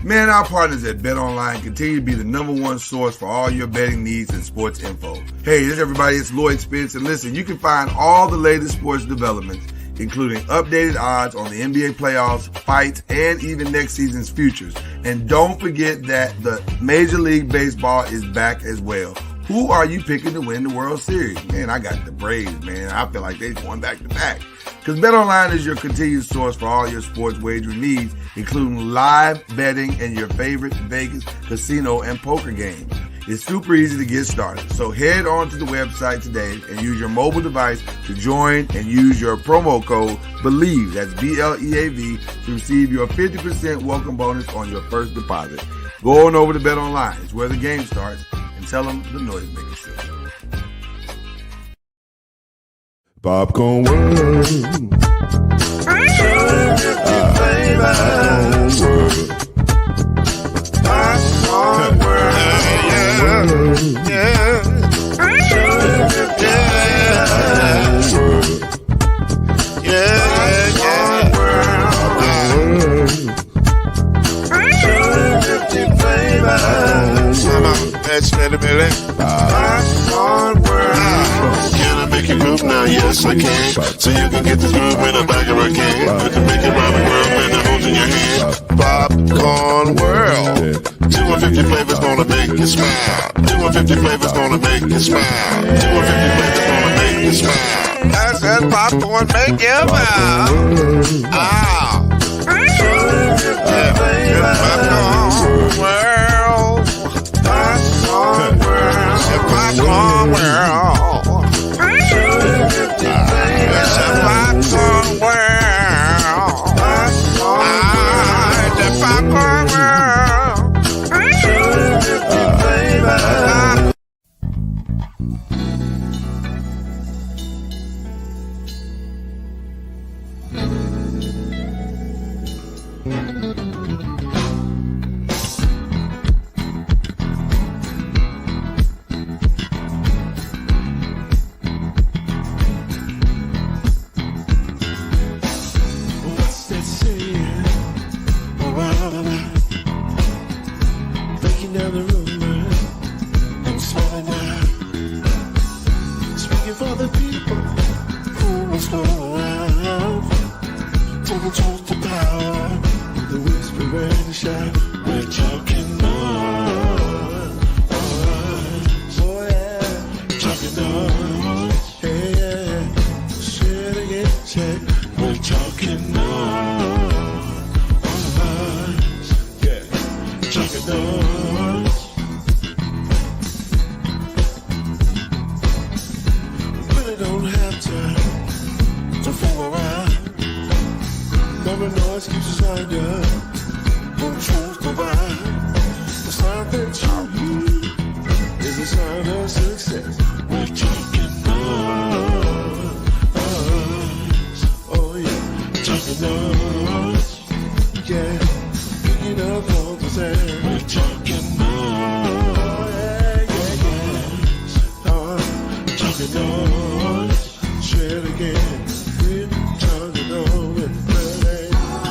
Man, our partners at BetOnline continue to be the #1 source for all your betting needs and sports info. Hey, this is everybody. It's Lloyd Spence. And listen, you can find all the latest sports developments, including updated odds on the NBA playoffs, fights, and even next season's futures. And don't forget that the Major League Baseball is back as well. Who are you picking to win the World Series? Man, I got the Braves, man. I feel like they're going back to back. Because BetOnline is your continued source for all your sports wagering needs, including live betting and your favorite Vegas, casino, and poker games. It's super easy to get started. So head on to the website today and use your mobile device to join and use your promo code BELIEVE, that's BLEAV, to receive your 50% welcome bonus on your first deposit. Go on over to BetOnline. It's where the game starts. And tell them the Noisemaker Show. Popcorn World. Popcorn World. Yeah. Can I make you groove now? Yes, I can. So you can get this groove in a bag of a can. I can make it round the world and it holds in your hand. Popcorn World. 250 flavors gonna make you smile. 250 flavors gonna make you smile. 250 flavors gonna make you smile. I said popcorn make you smile. Ah. Popcorn World. Popcorn World. Popcorn World. It's a popcorn world. The popcorn world.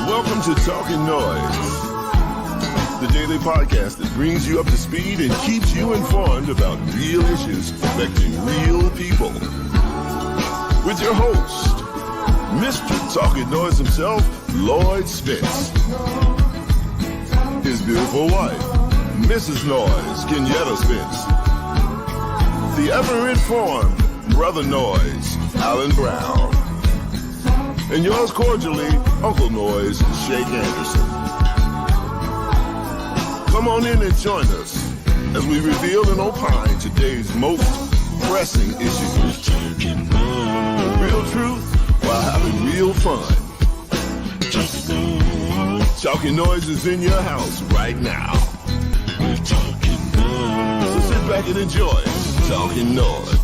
Welcome to Talkin NOIZ, the daily podcast that brings you up to speed and keeps you informed about real issues affecting real people. With your host, Mr. Talkin NOIZ himself, Lloyd Spence. His beautiful wife, Mrs. Noise, Kenyatta Spence. The ever-informed Brother Noise, Alan Brown. And yours cordially, Uncle Noise, Shake Anderson. Come on in and join us as we reveal and opine today's most pressing issues. Real truth while having real fun. Talkin NOIZ is in your house right now. So sit back and enjoy Talkin NOIZ.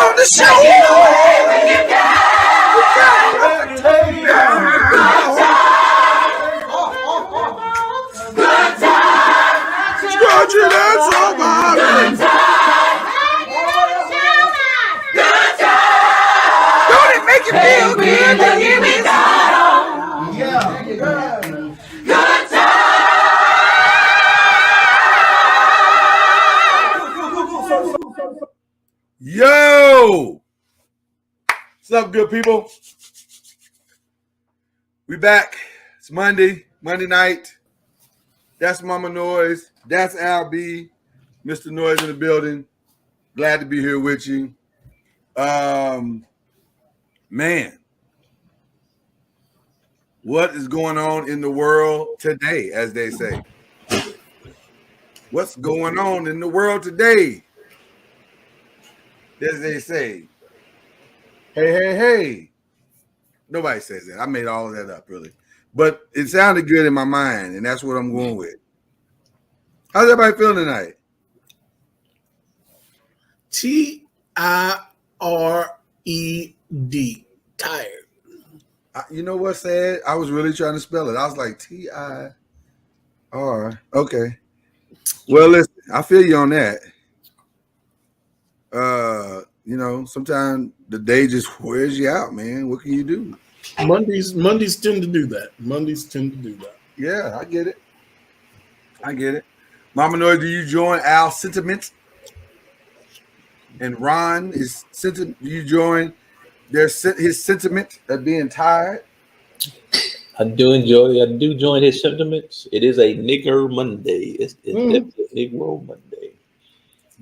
on the show. Scratching that somebody. Don't it make you feel good to hear me talk? Yeah. Good time. Yo! What's up, good people? We back. It's Monday night. That's Mama Noise. That's Al B. Mr. Noise in the building. Glad to be here with you. Man, what is going on in the world today, as they say? What's going on in the world today, as they say? Hey. Nobody says that. I made all of that up, really. But it sounded good in my mind, and that's what I'm going with. How's everybody feeling tonight? T-I-R-E-D. Tired. You know what's sad? I was really trying to spell it. I was like T-I-R. Okay. Well, listen, I feel you on that. You know, sometimes the day just wears you out, man. What can you do? Mondays tend to do that. Yeah, I get it. Mama Noise, do you join Al's sentiment? And Ron is sentiment. Do you join his sentiment of being tired? I do join his sentiments. It is a nigger Monday. It's definitely a Negro Monday.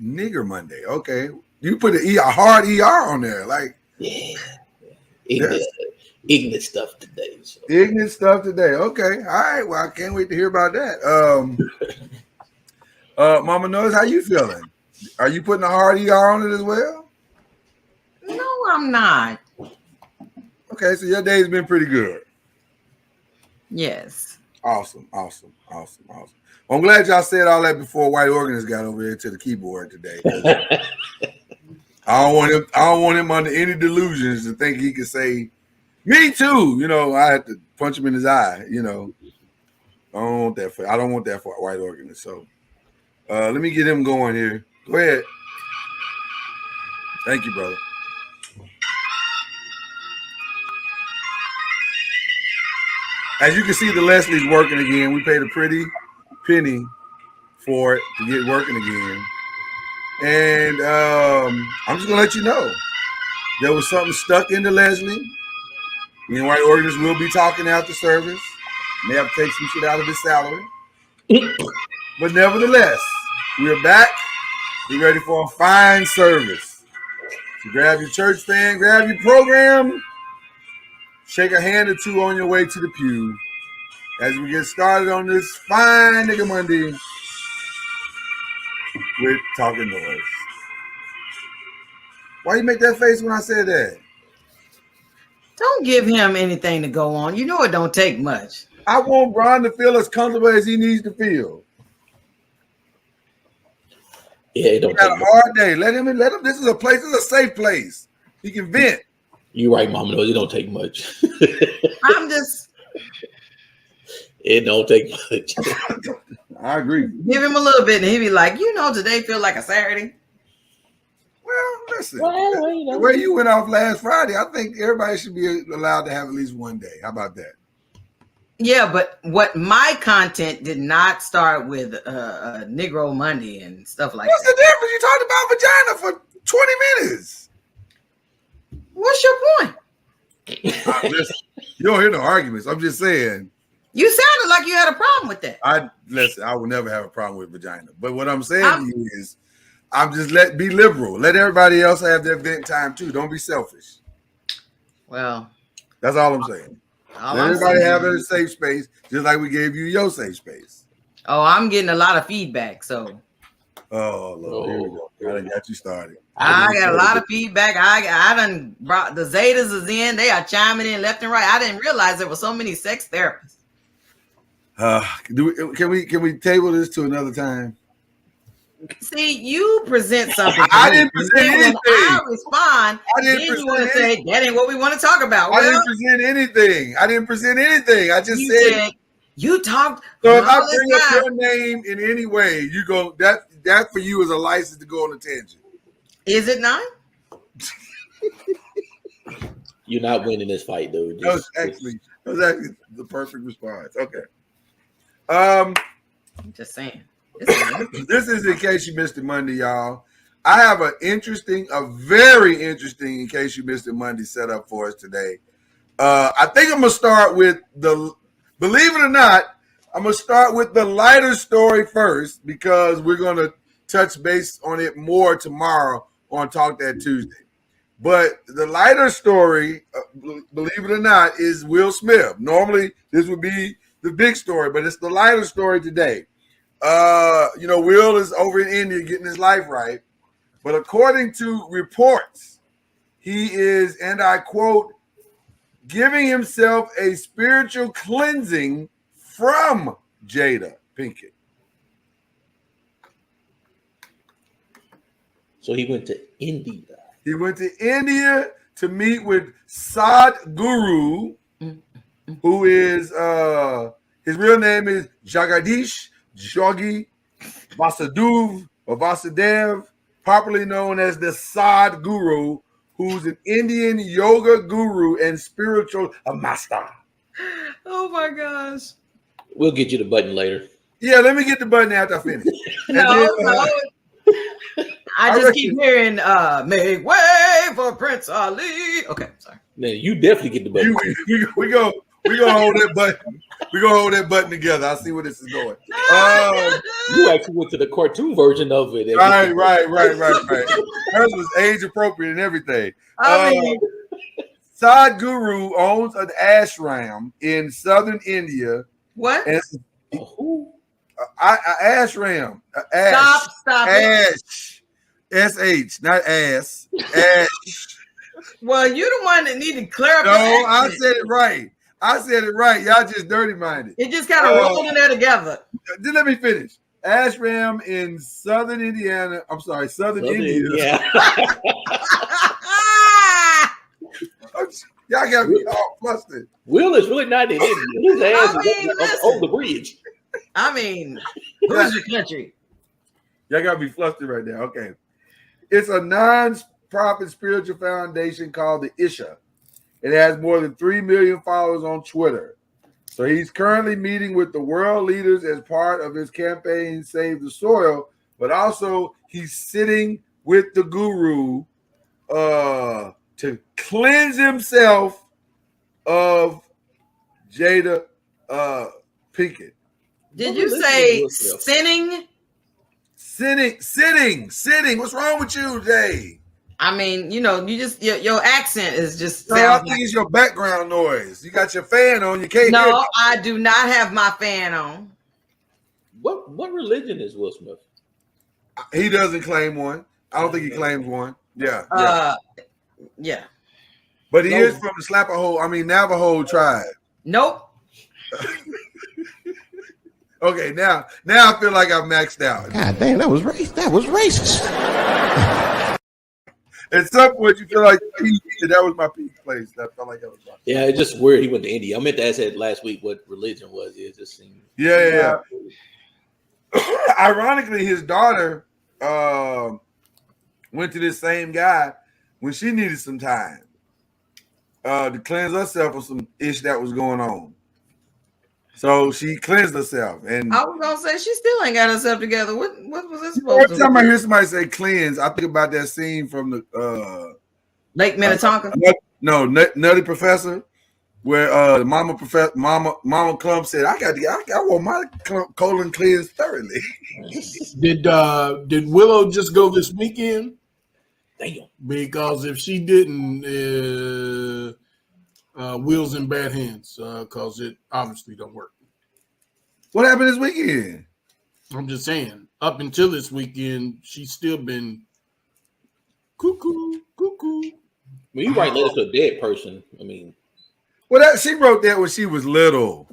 Nigger Monday. Okay. You put a hard ER on there. Like, yeah. Ignorant stuff today. So. Ignorant stuff today. Okay. All right. Well, I can't wait to hear about that. Mama Noise, how you feeling? Are you putting a hard ER on it as well? No, I'm not. Okay, so your day's been pretty good. Yes. Awesome. Well, I'm glad y'all said all that before White Organist got over here to the keyboard today. I don't want him under any delusions to think he could say, "Me too." You know, I had to punch him in his eye. You know, I don't want that for White Organist. So, let me get him going here. Go ahead. Thank you, brother. As you can see, the Leslie's working again. We paid a pretty penny for it to get working again. And I'm just going to let you know, there was something stuck into Leslie. Me and White Organist will be talking after service. May have to take some shit out of his salary. But nevertheless, we're back. We're ready for a fine service. So grab your church fan, grab your program, shake a hand or two on your way to the pew as we get started on this fine nigga Monday with Talkin NOIZ. Why you make that face when I said that? Don't give him anything to go on. You know it don't take much. I want Brian to feel as comfortable as he needs to feel. Yeah, it don't he got take a hard day. Let him. This is a safe place. He can vent. You're right, Mama Noise. It don't take much. It don't take much. I agree. Give him a little bit, and he'll be like, today feel like a Saturday. Well, listen. The way you went off last Friday, I think everybody should be allowed to have at least one day. How about that? Yeah, but what my content did not start with Negro Monday and stuff like What's that. the difference? You talked about vagina for 20 minutes. What's your point? Listen, you don't hear no arguments. I'm just saying. You sounded like you had a problem with that. I will never have a problem with vagina. But what I'm saying to you is, I'm just be liberal. Let everybody else have their vent time too. Don't be selfish. Well, that's all I'm saying. Let everybody have their safe space, just like we gave you your safe space. Oh, I'm getting a lot of feedback. So. Oh, Lord, here we go. I done got you started. I got a lot of feedback. I done brought the Zetas is in. They are chiming in left and right. I didn't realize there were so many sex therapists. Can we table this to another time? See, you present something. I didn't present anything. I respond. I didn't then you want to present say that ain't what we want to talk about. I Well, didn't present anything. I just said you talked. so. If I bring up your name in any way, you go that for you is a license to go on a tangent. Is it not? You're not winning this fight, dude. That was actually the perfect response. Okay. I'm just saying. This is in case you missed it Monday, y'all. I have a very interesting, in case you missed it Monday, set up for us today. I think I'm gonna start with believe it or not, I'm gonna start with the lighter story first because we're gonna touch base on it more tomorrow on Talk That Tuesday. But the lighter story, believe it or not, is Will Smith. Normally, this would be the big story, but it's the lighter story today. Will is over in India getting his life right. But according to reports, he is, and I quote, giving himself a spiritual cleansing from Jada Pinkett. So he went to India. He went to India to meet with Sadhguru, who is his real name is Jagadish Jogi Vasudev, popularly known as the Sadhguru, who's an Indian yoga guru and spiritual master. Oh my gosh. We'll get you the button later. Yeah, let me get the button after I finish. No. I just keep hearing make way for Prince Ali. Okay, sorry. Man, you definitely get the button. We gonna hold that button. We're gonna hold that button together. I see where this is going. You actually went to the cartoon version of it. Right. Hers was age appropriate and everything. Sadhguru owns an ashram in southern India. What? Ashram. Stop Ash. SH, not ass. Ash. Well, you're the one that needed to clarify. No, I said it right. Y'all just dirty minded. It just kind of rolled in there together. Just let me finish. Ashram in southern Indiana. I'm sorry, southern India. Yeah. Y'all got me all flustered. Will is really not in India. His ass is over the bridge. I mean, who's your country? Y'all got me flustered right now. Okay. It's a non-profit spiritual foundation called the Isha. It has more than 3 million followers on Twitter. So he's currently meeting with the world leaders as part of his campaign Save the Soil, but also he's sitting with the guru to cleanse himself of Jada Pinkett. Did you say sinning? Sitting. What's wrong with you, Jay? I mean, you just your accent is just. No, I think it's your background noise. You got your fan on. You can't. No, I do not have my fan on. What religion is Will Smith? He doesn't claim one. I don't think he claims one. Yeah. Yeah. But he is from the Navajo tribe. Nope. Okay, now I feel like I've maxed out. God damn, that was racist. At some point, you feel like that was my peak place. I felt like that was my peak. Yeah, it's just weird he went to India. I meant to ask that last week what religion was. It just seemed. Yeah. Ironically, his daughter went to this same guy when she needed some time to cleanse herself of some ish that was going on. So she cleansed herself, and I was gonna say she still ain't got herself together. What was this supposed to? Every time I hear somebody say cleanse, I think about that scene from the Lake Minnetonka. Nutty Professor, where Mama Clump said, "I want my colon cleansed thoroughly." Did Willow just go this weekend? Damn. Because if she didn't, Will's in bad hands because it obviously don't work. What happened this weekend? I'm just saying, up until this weekend, she's still been cuckoo. When you write letters to a dead person, I mean, well, she wrote that when she was little.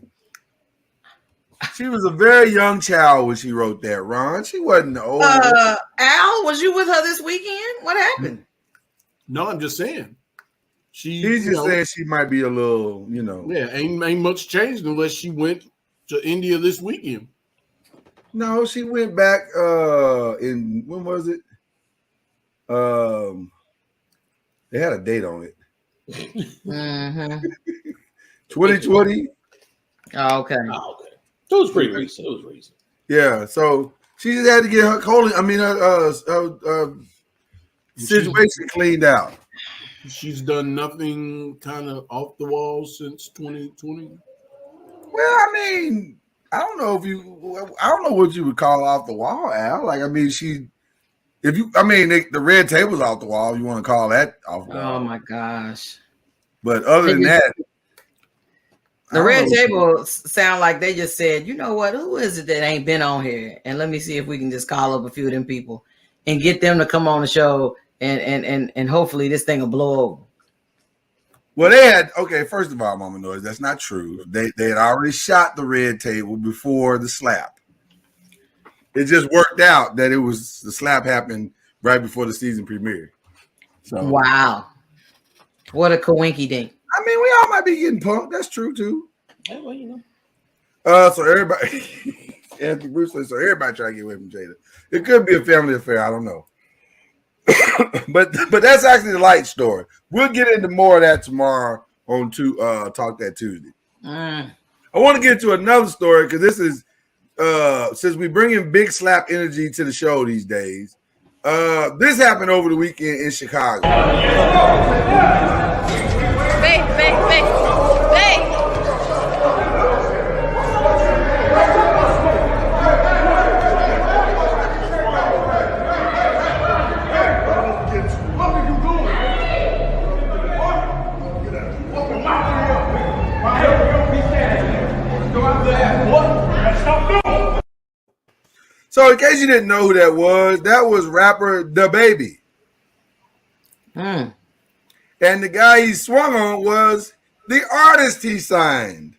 She was a very young child when she wrote that, Ron. She wasn't old. Al, was you with her this weekend? What happened? No, I'm just saying. He's just saying she might be a little, Yeah, ain't much changed unless she went to India this weekend. No, she went back in when was it? They had a date on it. 2020. Oh, okay. It was pretty recent. Yeah, so she just had to get her situation cleaned out. She's done nothing kind of off the wall since 2020. Well, I mean, I don't know what you would call off the wall, Al. Like, I mean, the red table's off the wall. You want to call that off the wall? Oh my gosh! But other than that, the red table sound like they just said, you know what? Who is it that ain't been on here? And let me see if we can just call up a few of them people and get them to come on the show, and hopefully this thing will blow over. Well, they had first of all, Mama Noise, that's not true. They had already shot the red table before the slap. It just worked out that the slap happened right before the season premiere. So wow, what a coinky dink! I mean, we all might be getting punked. That's true too. Yeah, well, you know. So everybody, Anthony Bruce says, so everybody try to get away from Jada. It could be a family affair. I don't know. but that's actually the light story. We'll get into more of that tomorrow on Talk That Tuesday. I want to get to another story because this is since we bring in big slap energy to the show these days. This happened over the weekend in Chicago. Babe. So in case you didn't know who that was rapper DaBaby. And the guy he swung on was the artist he signed.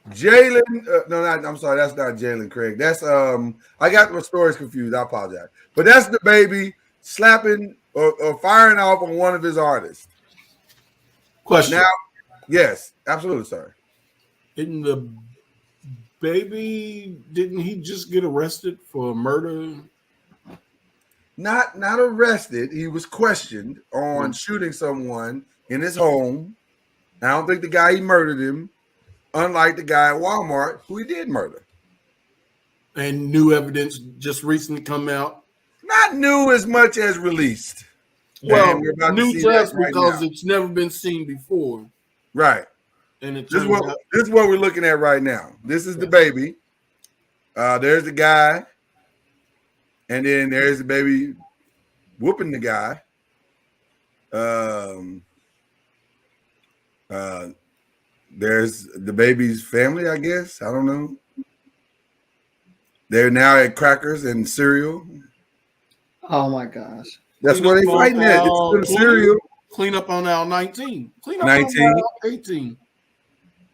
Jalen, I'm sorry, that's not Jalen Craig. That's I got the stories confused. I apologize. But that's DaBaby slapping or firing off on one of his artists. Question. Now, yes, absolutely, sir. In the baby, didn't he just get arrested for murder? Not arrested. He was questioned on shooting someone in his home. I don't think the guy he murdered him, unlike the guy at Walmart who he did murder. And new evidence just recently come out. Not new as much as released. Well, we're about new to see to us that because now. it's never been seen before. Right. And it This turns is out what we're looking at right now. This is DaBaby. There's the guy. And then there's the baby whooping the guy. There's the baby's family, I guess. I don't know. They're now at crackers and cereal. Oh my gosh. That's where they fighting at. It's cereal. Clean up on aisle 19. Clean up 19. on aisle 18.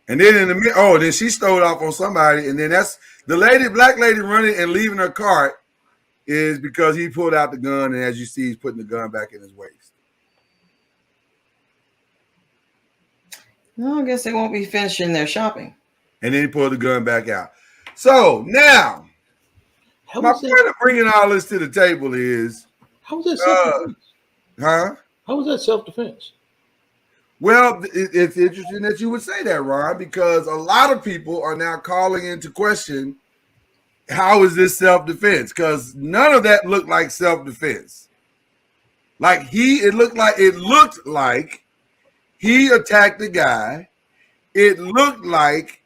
And then then she stole off on somebody. And then that's the black lady running and leaving her cart is because he pulled out the gun. And as you see, he's putting the gun back in his waist. Well, I guess they won't be finishing their shopping. And then he pulled the gun back out. So now, my point of bringing all this to the table is, how was that self-defense? Huh? How was that self-defense? Well, it's interesting that you would say that, Ron, because a lot of people are now calling into question, how is this self-defense? Because none of that looked like self-defense. It looked like he attacked the guy. It looked like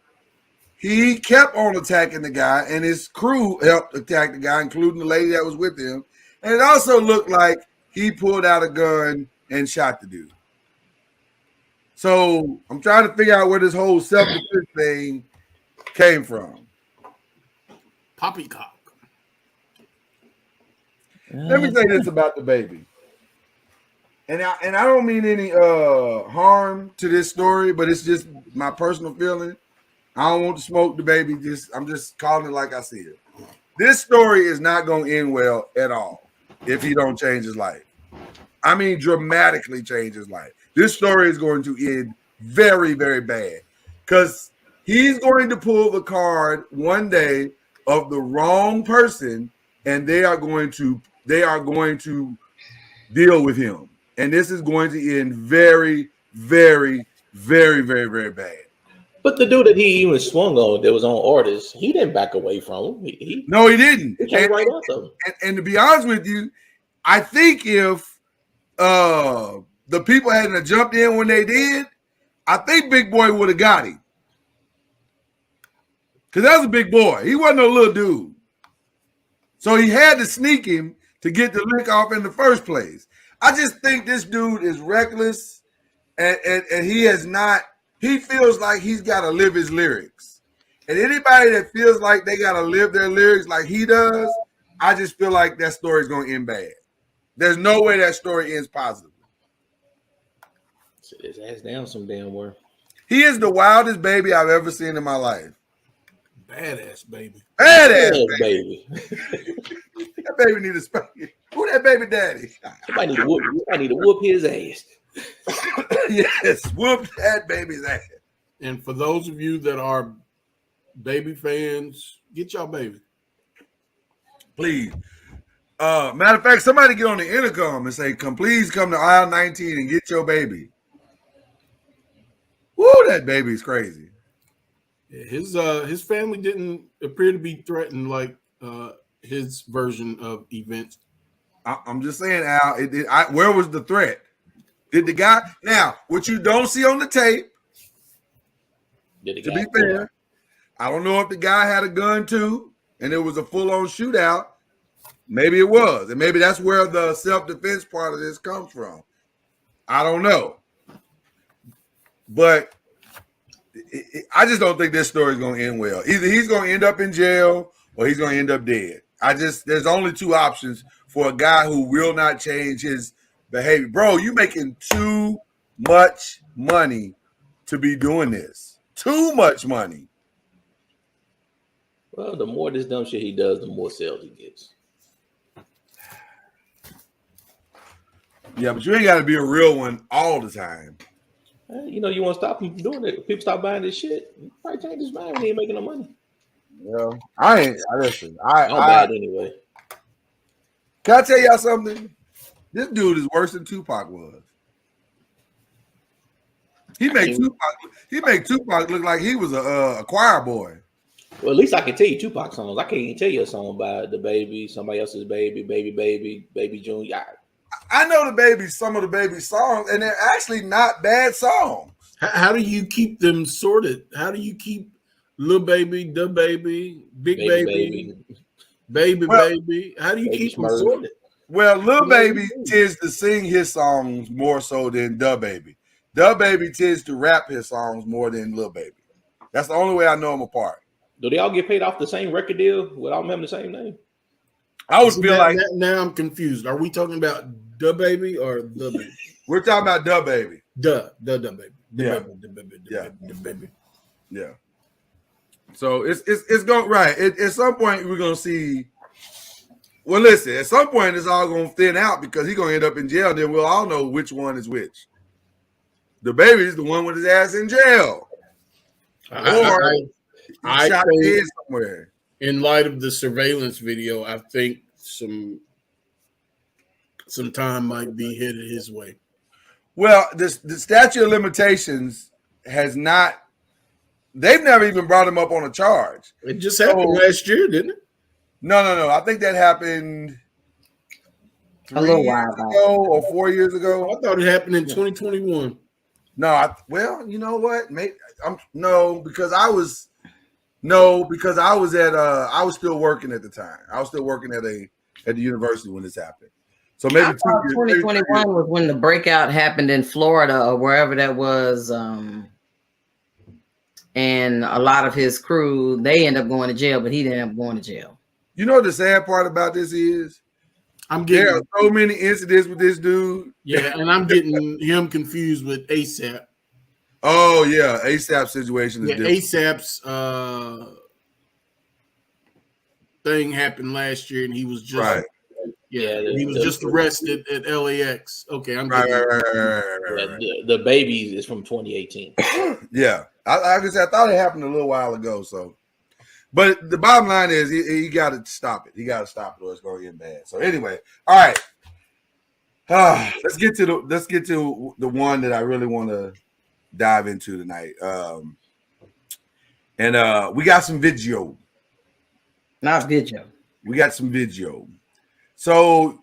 he kept on attacking the guy, and his crew helped attack the guy, including the lady that was with him. And it also looked like he pulled out a gun and shot the dude. So I'm trying to figure out where this whole self-defense thing came from. Poppycock. Let me say this about DaBaby. And I don't mean any harm to this story, but it's just my personal feeling. I don't want to smoke the baby. I'm just calling it like I see it. This story is not going to end well at all if he don't change his life. I mean, dramatically change his life. This story is going to end very, very bad because he's going to pull the card one day of the wrong person, and they are going to deal with him. And this is going to end very, very, very, very, very bad. But the dude that he even swung on that was on orders, he didn't back away from him. No, he didn't. He came right after him. And to be honest with you, I think if the people hadn't jumped in when they did, I think Big Boy would have got him. Because that was a big boy. He wasn't no little dude. So he had to sneak him to get the lick off in the first place. I just think this dude is reckless, and he has not. He feels like he's got to live his lyrics. And anybody that feels like they got to live their lyrics like he does, I just feel like that story is going to end bad. There's no way that story ends positively. Sit his ass down some damn word. He is the wildest baby I've ever seen in my life. Badass baby. Badass baby. That baby need a spanking. Who that baby daddy? Somebody need to whoop his ass. Yes, whoop that baby's ass. And for those of you that are baby fans, get y'all baby. Please. Matter of fact, somebody get on the intercom and say, please come to aisle 19 and get your baby. Woo, that baby's crazy. Yeah, his family didn't appear to be threatened like his version of events. I'm just saying, Al, where was the threat? Did the guy now what you don't see on the tape? To be fair, I don't know if the guy had a gun too, and it was a full-on shootout. Maybe it was, and maybe that's where the self-defense part of this comes from. I don't know, but I just don't think this story is going to end well. Either he's going to end up in jail or he's going to end up dead. There's only two options for a guy who will not change his behavior. Bro, you making too much money to be doing this. Too much money. Well, the more this dumb shit he does, the more sales he gets. Yeah, but you ain't got to be a real one all the time. You know, you want to stop him from doing it. If people stop buying this shit, you probably change his mind when he ain't making no money. Well, listen. I'm bad anyway. Can I tell y'all something? This dude is worse than Tupac was. He made Tupac look like he was a choir boy. Well, at least I can tell you Tupac songs. I can't even tell you a song about the baby, somebody else's baby, baby Junior. I know some of the baby songs, and they're actually not bad songs. How do you keep them sorted? How do you keep Lil Baby, Da Baby, Big Baby, Baby? How do you keep them sorted? Well, Lil Baby tends to sing his songs more so than Da Baby. Da Baby tends to rap his songs more than Lil Baby. That's the only way I know them apart. Do they all get paid off the same record deal without them having the same name? I would feel like now I'm confused. Are we talking about Da Baby or The Baby? We're talking about Da Baby. Da Baby. The baby. Yeah. So it's going right. At some point we're gonna see. Well, listen. At some point it's all gonna thin out because he's gonna end up in jail. Then we'll all know which one is which. The baby is the one with his ass in jail, I shot dead somewhere. In light of the surveillance video, I think some time might be headed his way. Well, the statute of limitations has not. They've never even brought him up on a charge. It just happened last year, didn't it? No. I think that happened a little while ago or 4 years ago. I thought it happened in 2021. No, well, you know what? Because I was still working at the time. I was still working at the university when this happened. So maybe 2021 was when the breakout happened in Florida or wherever that was. And a lot of his crew, they end up going to jail, but he didn't end up going to jail. You know what the sad part about this is? There are so many incidents with this dude. Yeah, and I'm getting him confused with ASAP. Oh yeah, ASAP situation is Yeah, different. ASAP's thing happened last year, and he was just Right. he was just arrested at LAX. Okay, I'm Right. getting The babies is from 2018. Yeah, I thought it happened a little while ago. So, but the bottom line is he got to stop it. He got to stop it, or it's going to get bad. So anyway, all right. Let's get to the one that I really want to dive into tonight. And we got some video. Not video. We got some video. So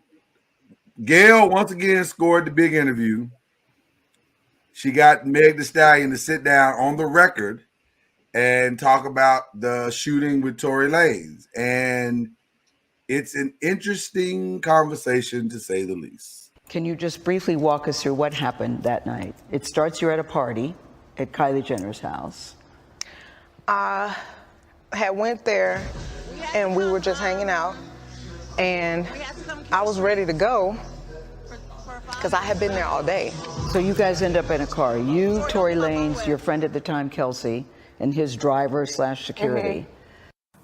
Gail once again scored the big interview. She got Meg Thee Stallion to sit down on the record and talk about the shooting with Tory Lanez. And it's an interesting conversation, to say the least. Can you just briefly walk us through what happened that night? It starts, you're at a party at Kylie Jenner's house. I had went there and we were just hanging out, and I was ready to go because I had been there all day. So you guys end up in a car. You, Tory Lanez, your friend at the time, Kelsey, and his driver / security.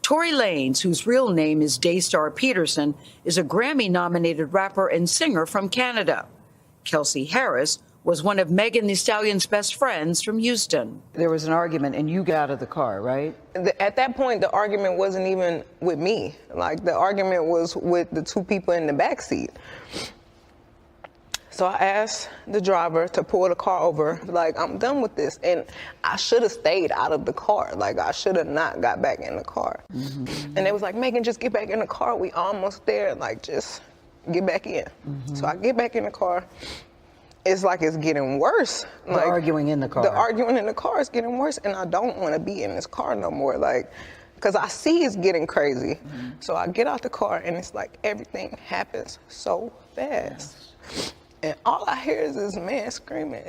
Tory Lanez, whose real name is Daystar Peterson, is a Grammy-nominated rapper and singer from Canada. Kelsey Harris was one of Megan Thee Stallion's best friends from Houston. There was an argument, and you got out of the car, right? At that point, the argument wasn't even with me. Like, the argument was with the two people in the backseat. So I asked the driver to pull the car over, like, I'm done with this. And I should have stayed out of the car. Like, I should have not got back in the car. And they was like, Megan, just get back in the car. We almost there. Like, just get back in. So I get back in the car. It's like it's getting worse. The arguing in the car. The arguing in the car is getting worse, and I don't want to be in this car no more. Like, because I see it's getting crazy. So I get out the car, and it's like everything happens so fast. And all I hear is this man screaming.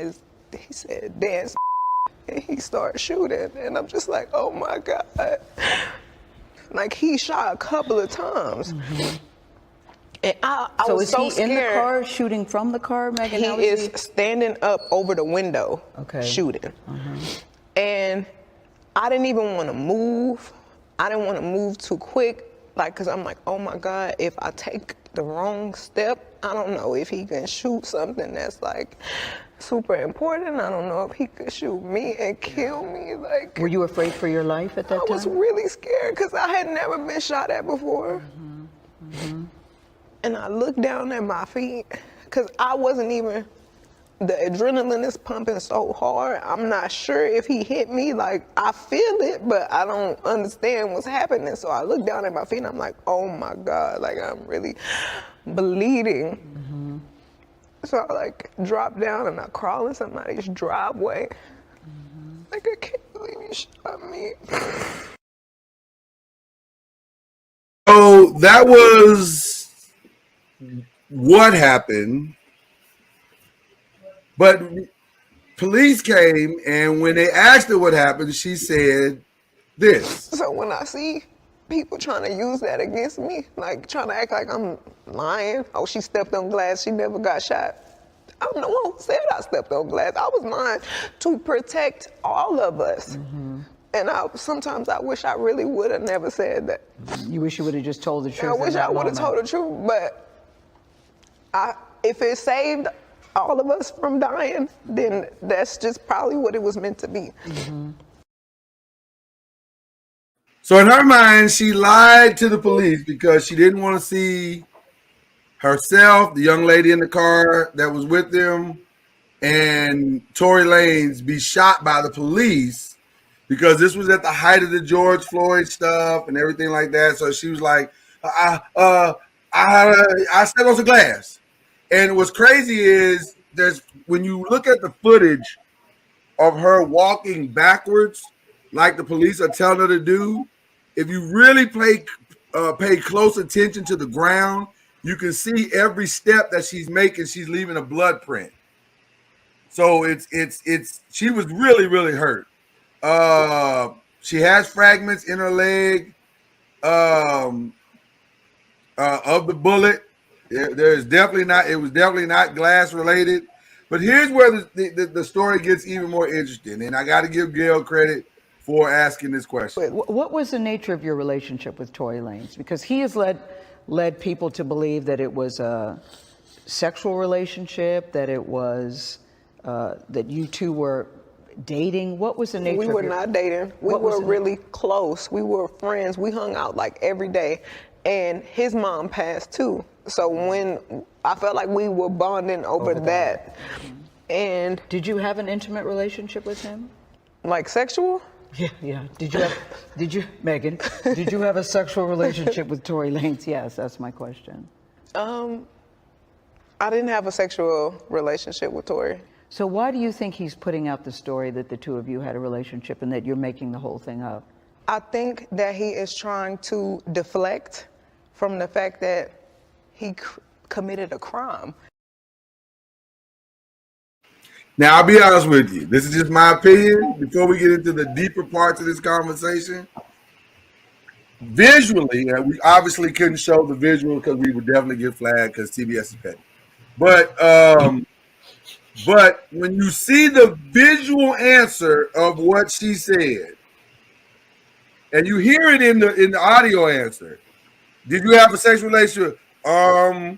He said, dance, and he started shooting. And I'm just like, oh my God. Like, he shot a couple of times. And I was so is he scared. in the car shooting from the car, Megan? He is standing up over the window, shooting. And I didn't even want to move. I didn't want to move too quick, like, because I'm like, oh my God, if I take the wrong step, I don't know if he can shoot something that's like super important. I don't know if he could shoot me and kill me. Like, were you afraid for your life at that time? I was really scared because I had never been shot at before. And I looked down at my feet because I wasn't even, the adrenaline is pumping so hard. I'm not sure if he hit me. Like, I feel it, but I don't understand what's happening. So I look down at my feet and I'm like, oh my God, like, I'm really bleeding. So I like drop down and I crawl in somebody's driveway. Like, I can't believe you shot me. So that was what happened. But police came, and when they asked her what happened, she said this. So when I see people trying to use that against me, like trying to act like I'm lying, oh, she stepped on glass, she never got shot. I'm the one who said I stepped on glass. I was lying to protect all of us. And sometimes I wish I really would have never said that. You wish you would have just told the truth. I wish I would have told the truth, but if it saved all of us from dying, then that's just probably what it was meant to be. So in her mind, she lied to the police because she didn't want to see herself, the young lady in the car that was with them, and Tory Lanez be shot by the police, because this was at the height of the George Floyd stuff and everything like that. So she was like, I stepped on some glass. And what's crazy is when you look at the footage of her walking backwards, like the police are telling her to do, if you really pay close attention to the ground, you can see every step that she's making. She's leaving a blood print. So she was really, really hurt. She has fragments in her leg of the bullet. It was definitely not glass related. But here's where the story gets even more interesting, and I got to give Gail credit for asking this question. What was the nature of your relationship with Tory Lanez? Because he has led people to believe that it was a sexual relationship, that it was that you two were dating. What was the nature? We were not dating. We were really close. We were friends. We hung out like every day. And his mom passed too. So when I felt like we were bonding over that. And did you have an intimate relationship with him? Like sexual? Yeah. Did you, Megan, did you have a sexual relationship with Tory Lanez? Yes, that's my question. I didn't have a sexual relationship with Tory. So why do you think he's putting out the story that the two of you had a relationship and that you're making the whole thing up? I think that he is trying to deflect from the fact that he committed a crime. Now, I'll be honest with you. This is just my opinion. Before we get into the deeper parts of this conversation, visually, we obviously couldn't show the visual because we would definitely get flagged because TBS is petty. But when you see the visual answer of what she said, and you hear it in the audio answer, did you have a sexual relationship? No.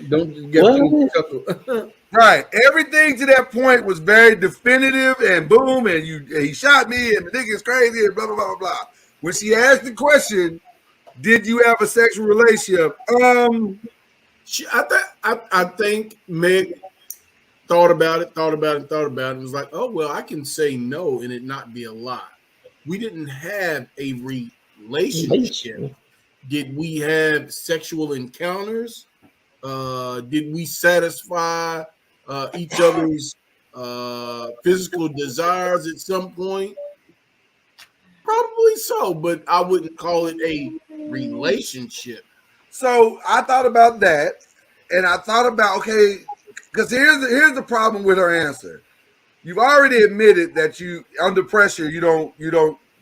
Don't get Right. Everything to that point was very definitive and boom, and he shot me and the nigga's crazy and blah, blah, blah, blah, blah. When she asked the question, did you have a sexual relationship? I think Meg thought about it, and was like, oh, well, I can say no and it not be a lie. We didn't have a relationship. Did we have sexual encounters? Did we satisfy each other's physical desires at some point? Probably so, but I wouldn't call it a relationship. So I thought about that, and I thought about, okay, because here's the problem with her answer. You've already admitted that you under pressure you don't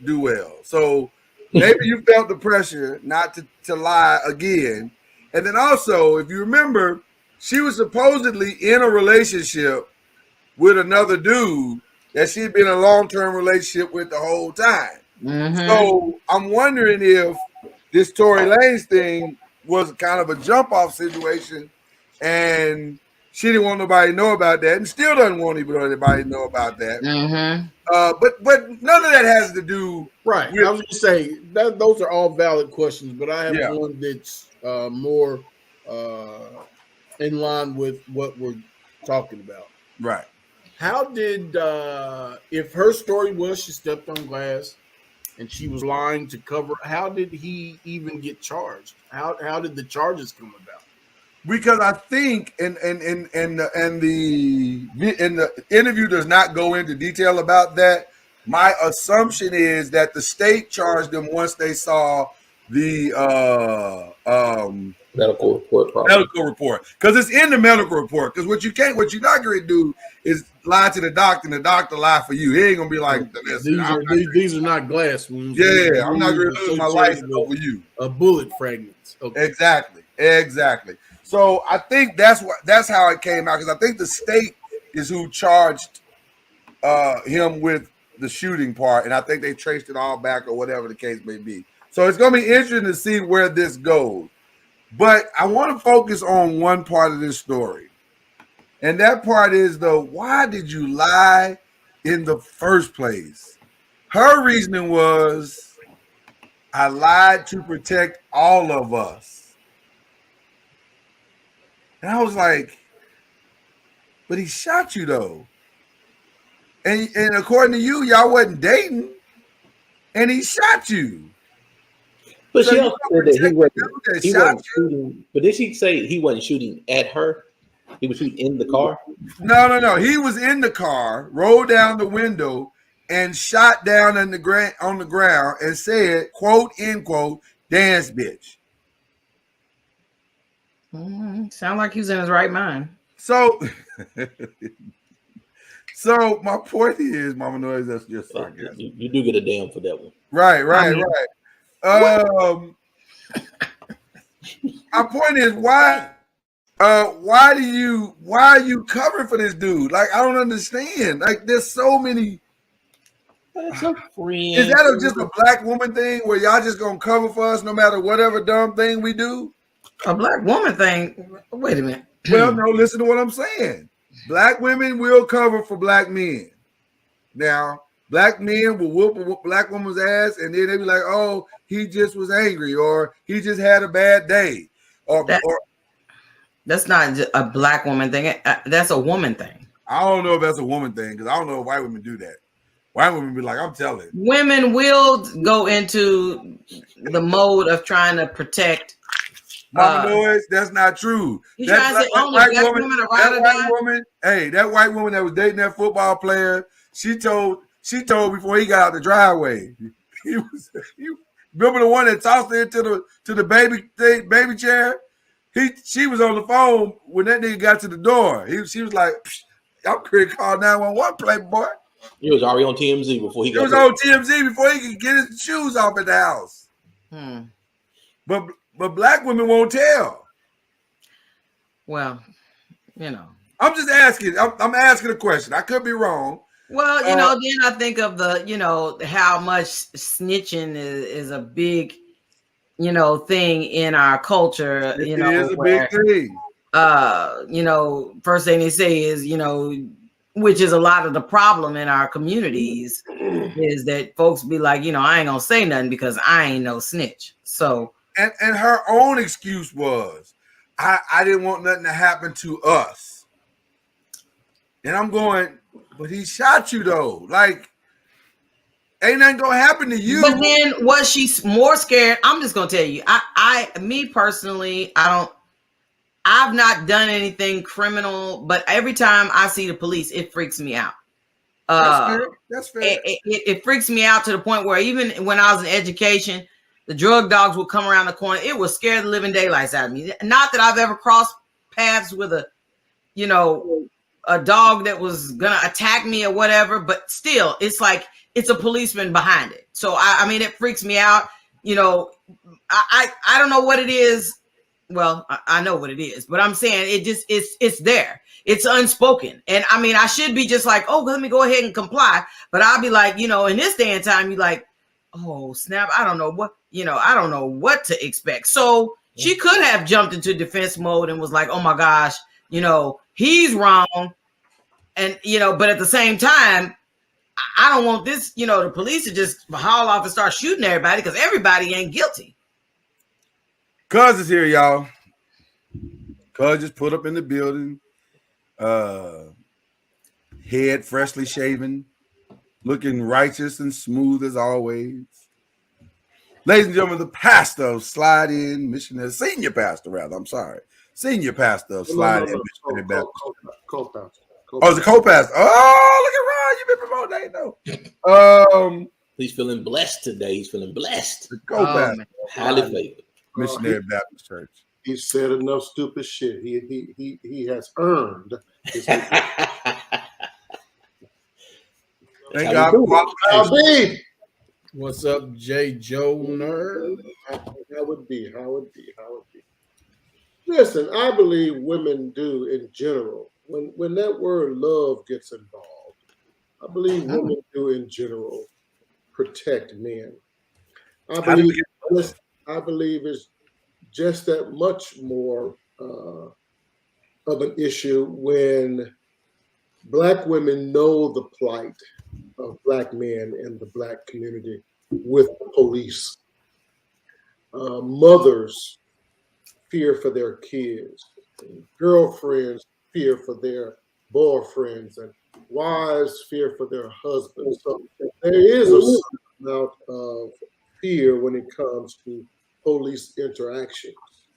do well. So maybe you felt the pressure not to lie again. And then also, if you remember, she was supposedly in a relationship with another dude that she'd been in a long-term relationship with the whole time. Mm-hmm. So I'm wondering if this Tory Lanez thing was kind of a jump-off situation, and she didn't want nobody to know about that, and still doesn't want anybody to know about that. Mm-hmm. But none of that has to do right. with, I was going to say that those are all valid questions, but I have one that's more in line with what we're talking about. Right. How did if her story was she stepped on glass and she was lying to cover, how did he even get charged? How did the charges come about? Because I think and the interview does not go into detail about that. My assumption is that the state charged them once they saw the medical report. Medical report, because it's in the medical report. Because what you're not going to do is lie to the doctor, and the doctor lie for you. He ain't gonna be like, these are not glass wounds. Yeah, I'm not going to lose my license over you. Bullet fragments. Okay. Exactly. So I think that's how it came out, because I think the state is who charged him with the shooting part, and I think they traced it all back or whatever the case may be. So it's going to be interesting to see where this goes. But I want to focus on one part of this story, and that part is why did you lie in the first place? Her reasoning was, I lied to protect all of us. And I was like, but he shot you though. And according to you, y'all wasn't dating. And he shot you. But so she also said that he wasn't shooting. But did she say he wasn't shooting at her? He was shooting in the car? No. He was in the car, rolled down the window, and shot down on the ground and said, quote, end quote, dance bitch. Sound like he was in his right mind. So my point is, Mama Noise, that's just sarcasm. You do get a damn for that one. Right. My point is, why why are you covering for this dude? Like, I don't understand. Like, there's so many. That's a friend. Is that just a black woman thing where y'all just gonna cover for us no matter whatever dumb thing we do? A black woman thing. Wait a minute. Well, no, listen to what I'm saying. Black women will cover for black men. Now, black men will whoop a black woman's ass, and then they be like, "Oh, he just was angry, or he just had a bad day," or that's not a black woman thing. That's a woman thing. I don't know if that's a woman thing because I don't know if white women do that. White women be like, "I'm telling." Women will go into the mode of trying to protect. Mama Noise, that's not true. That white woman, hey, that white woman that was dating that football player, she told before he got out the driveway. Remember the one that tossed her into the baby chair? She was on the phone when that nigga got to the door. She was like, "I'm creating call 911, playboy." He was already on TMZ before he got. He was on TMZ before he could get his shoes off at the house. But black women won't tell. Well, you know. I'm just asking. I'm asking a question. I could be wrong. Well, you know, then I think of how much snitching is a big, thing in our culture. It is a big thing. First thing they say is, which is a lot of the problem in our communities, is that folks be like, I ain't gonna say nothing because I ain't no snitch. So. And her own excuse was, I didn't want nothing to happen to us. And I'm going, but he shot you though. Like, ain't nothing gonna happen to you. But then was she more scared? I'm just gonna tell you, me personally, I've not done anything criminal, but every time I see the police, it freaks me out. That's fair. It freaks me out to the point where even when I was in education, the drug dogs would come around the corner. It would scare the living daylights out of me. Not that I've ever crossed paths with a dog that was gonna attack me or whatever, but still, it's like it's a policeman behind it. So I mean, it freaks me out. I don't know what it is. Well, I know what it is, but I'm saying it's there. It's unspoken. And I mean, I should be just like, oh, let me go ahead and comply. But I'll be like, in this day and time, you're like, oh, snap. I don't know what to expect. So she could have jumped into defense mode and was like, oh my gosh, he's wrong. And, but at the same time, I don't want this, the police to just haul off and start shooting everybody because everybody ain't guilty. Cuz is here, y'all. Cuz just put up in the building. Head freshly shaven, looking righteous and smooth as always. Ladies and gentlemen, the pastor of Slide In Missionary, senior pastor rather. I'm sorry, senior pastor of Slide In Missionary Baptist. Co-pastor. Oh, it's a co-pastor. Oh, look at Ron. You've been promoted. No. He's feeling blessed today. He's feeling blessed. The co-pastor, highly favored. Missionary Baptist Church. He said enough stupid shit. He has earned his Thank God for qualification. What's up, J. Joe Nerd? How would be? Listen, I believe women do in general. When that word love gets involved, I believe women do in general protect men. I believe it's just that much more of an issue when Black women know the plight of Black men in the Black community with the police. Mothers fear for their kids, and girlfriends fear for their boyfriends, and wives fear for their husbands. So there is a certain amount of fear when it comes to police interactions.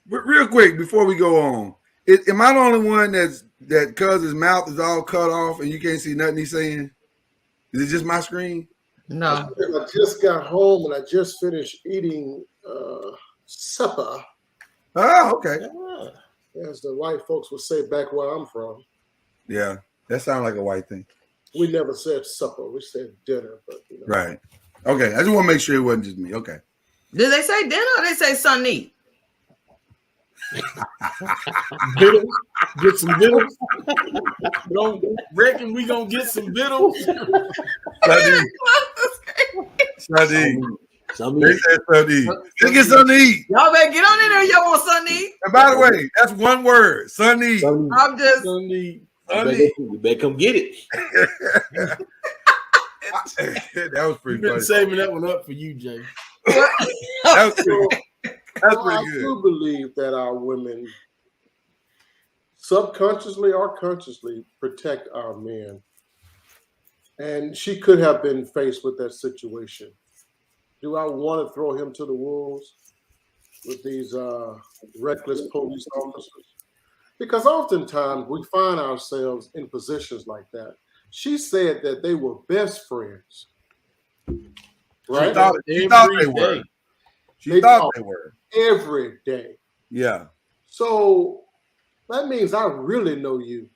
Real quick before we go on, am I the only one that cuz his mouth is all cut off and you can't see nothing he's saying? Is it just my screen? No. I just got home and I just finished eating supper. Oh, okay. As the white folks would say back where I'm from. Yeah, that sounds like a white thing. We never said supper, we said dinner. But Right. Okay, I just want to make sure it wasn't just me. Okay. Did they say dinner or they say Sunday? Vittles, get some vittles. Don't reckon we gonna get some vittles. Sunday. Some They said Sunday. Let's get something to eat. Y'all better get on in there. Y'all want something to eat? And by the way, that's one word. Sunday. I'm just. Sunday. You better come get it. That was pretty You've been funny. saving that one up for you, Jay. That's pretty I good. do believe that our women subconsciously or consciously protect our men. And she could have been faced with that situation. Do I want to throw him to the wolves with these reckless police officers? Because oftentimes we find ourselves in positions like that. She said that they were best friends. Right? She thought they were. She thought they were. Every day. Yeah. So that means I really know you.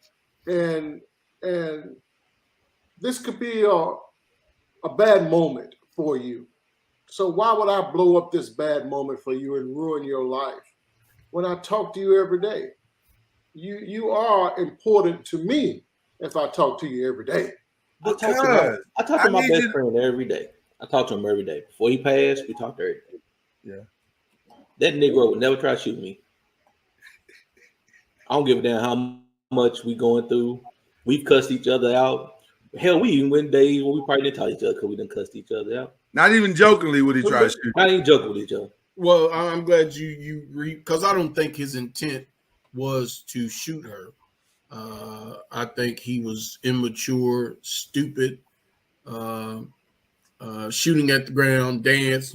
And this could be a bad moment for you. So why would I blow up this bad moment for you and ruin your life when I talk to you every day? You are important to me if I talk to you every day. I talk to my best friend every day. I talk to him every day. Before he passed, we talked every day. Yeah. That Negro would never try to shoot me. I don't give a damn how much we going through. We've cussed each other out. Hell, we even went days when we probably didn't tell each other because we done cussed each other out. Not even jokingly would he try to shoot. Not even joking with each other. Well, I'm glad you because I don't think his intent was to shoot her. I think he was immature, stupid, shooting at the ground, dance,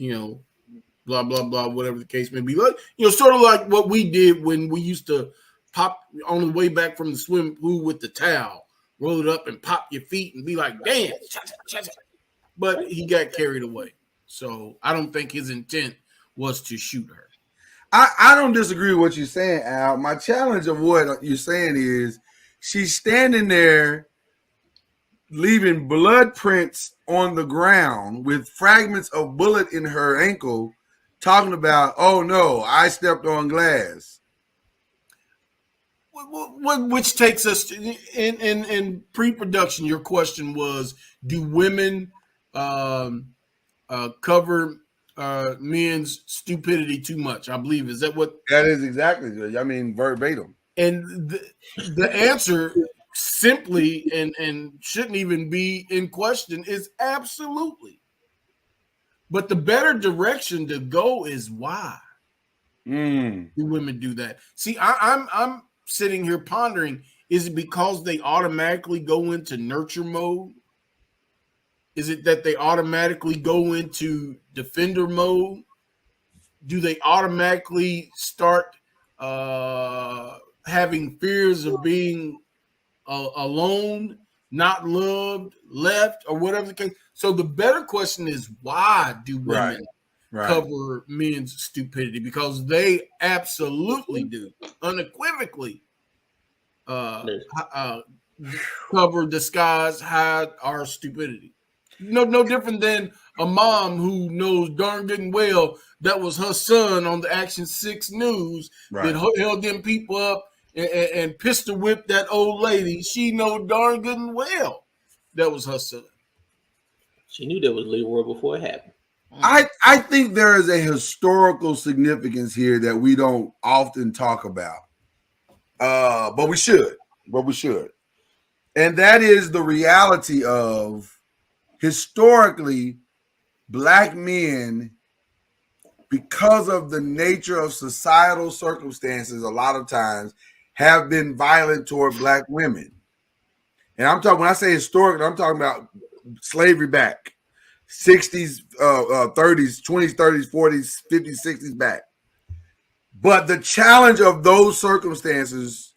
blah, blah, blah, whatever the case may be. Like, sort of like what we did when we used to pop on the way back from the swimming pool with the towel, roll it up and pop your feet and be like, dance. But he got carried away. So I don't think his intent was to shoot her. I don't disagree with what you're saying, Al. My challenge of what you're saying is she's standing there leaving blood prints on the ground with fragments of bullet in her ankle, talking about, oh no, I stepped on glass. Which takes us to, in pre-production, your question was, do women cover men's stupidity too much? I believe. Is that what? That is exactly good. I mean, verbatim. And the answer simply and shouldn't even be in question is absolutely. But the better direction to go is why do women do that? See, I'm sitting here pondering, is it because they automatically go into nurture mode? Is it that they automatically go into defender mode? Do they automatically start having fears of being alone, not loved, left, or whatever the case? So the better question is, why do women cover men's stupidity? Because they absolutely do, unequivocally cover, disguise, hide our stupidity. No different than a mom who knows darn good and well that was her son on the Action 6 News that held them people up and pistol whipped that old lady. She know darn good and well that was her son. She knew there was Leroy before it happened. I think there is a historical significance here that we don't often talk about, but we should. And that is the reality of, historically, Black men, because of the nature of societal circumstances, a lot of times have been violent toward Black women. And I'm talking, when I say historically, I'm talking about slavery back, 60s, 30s, 20s, 30s, 40s, 50s, 60s back. But the challenge of those circumstances,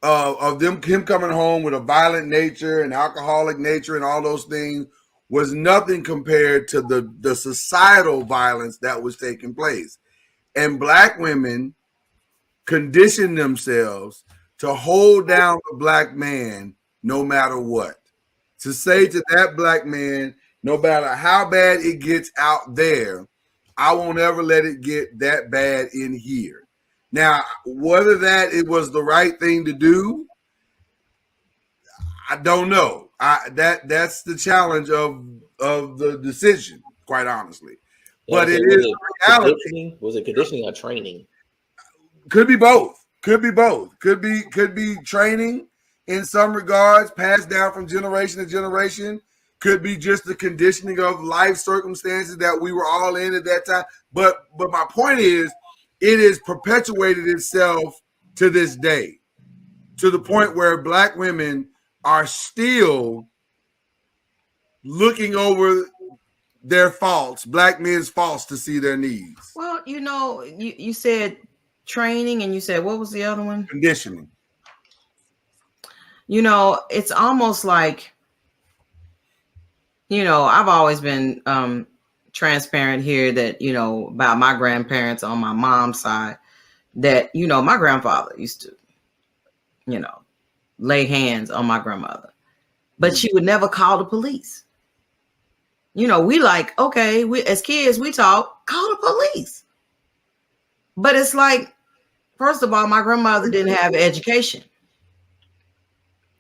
of him coming home with a violent nature and alcoholic nature and all those things, was nothing compared to the societal violence that was taking place. And Black women conditioned themselves to hold down the Black man no matter what. To say to that Black man, no matter how bad it gets out there, I won't ever let it get that bad in here. Now, whether that it was the right thing to do, I don't know. That's the challenge of the decision, quite honestly. But it is reality. Conditioning? Was it conditioning or training? Could be both. Could be both. Could be training in some regards, passed down from generation to generation. Could be just the conditioning of life circumstances that we were all in at that time. But my point is, it has perpetuated itself to this day, to the point where Black women are still looking over their faults, Black men's faults, to see their needs. Well, you said training, and you said, what was the other one? Conditioning. It's almost like, I've always been transparent here that, about my grandparents on my mom's side, that, my grandfather used to, lay hands on my grandmother, but she would never call the police. We as kids, we talk, call the police. But it's like, first of all, my grandmother didn't have education.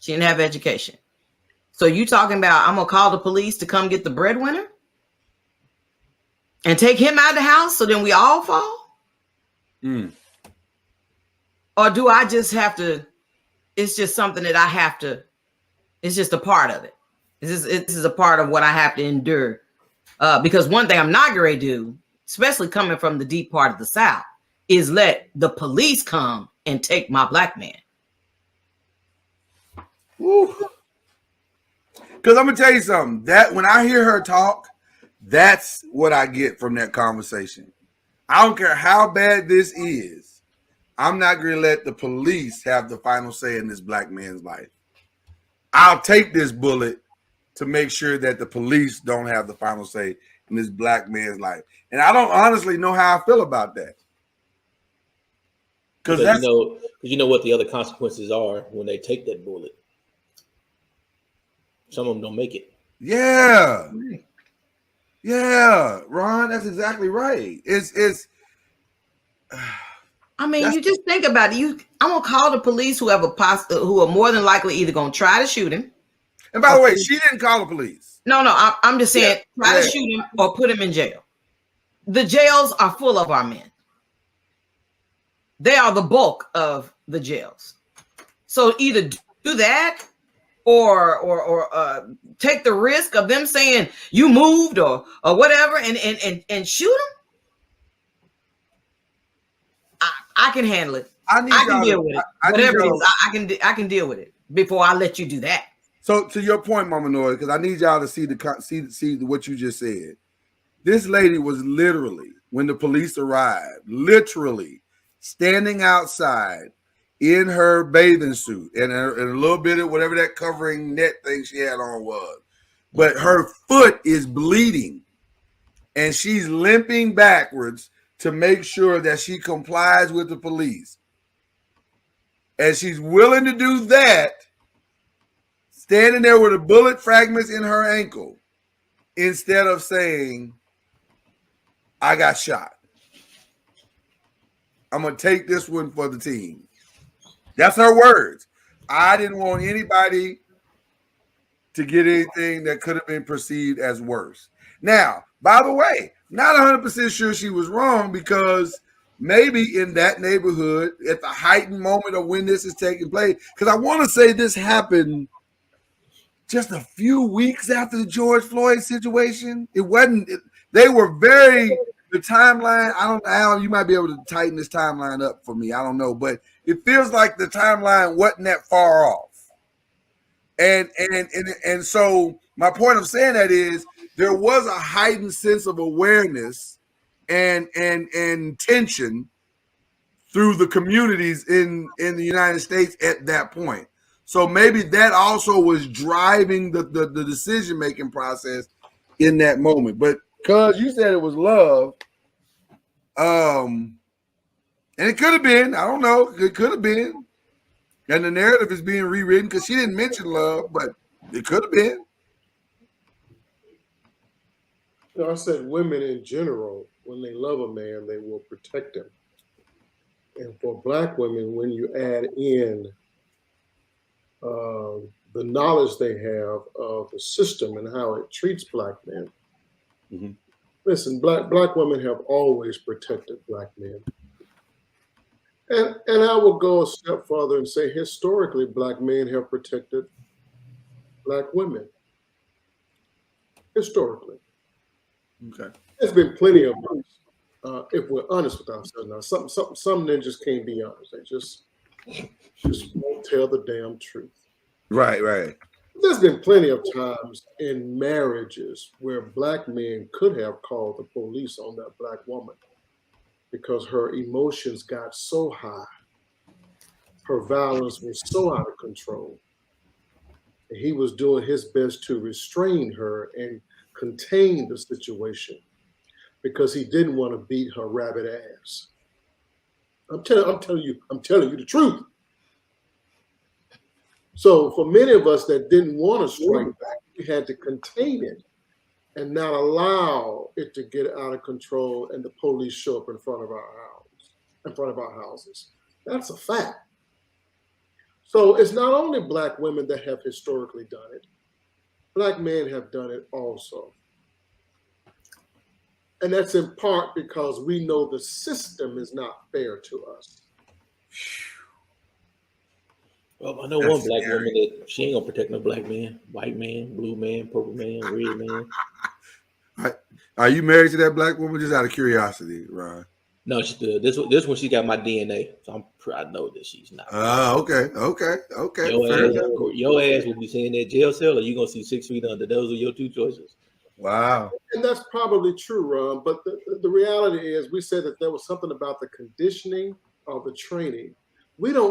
She didn't have education. So you talking about, I'm going to call the police to come get the breadwinner and take him out of the house so then we all fall? Or do I just have to, it's just something that I have to, it's just a part of it. This is a part of what I have to endure. Because one thing I'm not going to do, especially coming from the deep part of the South, is let the police come and take my Black man. Because I'm going to tell you something, that when I hear her talk, that's what I get from that conversation. I don't care how bad this is. I'm not going to let the police have the final say in this Black man's life. I'll take this bullet to make sure that the police don't have the final say in this Black man's life. And I don't honestly know how I feel about that. Because you know what the other consequences are when they take that bullet. Some of them don't make it. Yeah. Yeah, Ron, that's exactly right. It's I mean, you just think about it. I'm gonna call the police who are more than likely either gonna try to shoot him. And by the way, she didn't call the police. No, I'm just saying, try to shoot him or put him in jail. The jails are full of our men. They are the bulk of the jails. So either do that or take the risk of them saying you moved or whatever and shoot them. I can handle it. I can deal with it. Whatever it is, I can deal with it before I let you do that. So to your point, Mama Noy, because I need y'all to see what you just said. This lady was literally, when the police arrived, literally standing outside in her bathing suit and a little bit of whatever that covering net thing she had on was. But her foot is bleeding and she's limping backwards to make sure that she complies with the police. And she's willing to do that, standing there with a bullet fragments in her ankle, instead of saying, I got shot. I'm going to take this one for the team. That's her words. I didn't want anybody to get anything that could have been perceived as worse. Now, by the way, not 100% sure she was wrong, because maybe in that neighborhood at the heightened moment of when this is taking place, because I want to say this happened just a few weeks after the George Floyd situation. They were the timeline, I don't know, Alan, you might be able to tighten this timeline up for me. I don't know, but it feels like the timeline wasn't that far off. And so my point of saying that is there was a heightened sense of awareness and tension through the communities in the United States at that point. So maybe that also was driving the decision-making process in that moment. But because you said it was love, and it could have been, I don't know, it could have been. And the narrative is being rewritten because she didn't mention love, but it could have been. I said women in general, when they love a man, they will protect him. And for Black women, when you add in the knowledge they have of the system and how it treats Black men, listen, black women have always protected Black men. And I will go a step further and say historically, Black men have protected Black women. Historically. Okay. There's been plenty of us, if we're honest with ourselves now. Some ninjas can't be honest. They just won't tell the damn truth. Right. There's been plenty of times in marriages where Black men could have called the police on that Black woman because her emotions got so high, her violence was so out of control. And he was doing his best to restrain her and contain the situation because he didn't want to beat her rabbit ass. I'm telling you the truth. So for many of us that didn't want to strike back, we had to contain it and not allow it to get out of control and the police show up in front of our houses. That's a fact. So it's not only Black women that have historically done it. Black men have done it also. And that's in part because we know the system is not fair to us. Well, I know one Black woman that she ain't gonna protect no Black man, white man, blue man, purple man, red man. Are you married to that Black woman? Just out of curiosity, Ron. No, she's still this one. She got my DNA, so I know that she's not. Okay. Your ass will be saying that jail cell, or you gonna see 6 feet under. Those are your two choices. Wow. And that's probably true, Ron. But the reality is, we said that there was something about the conditioning or the training. We don't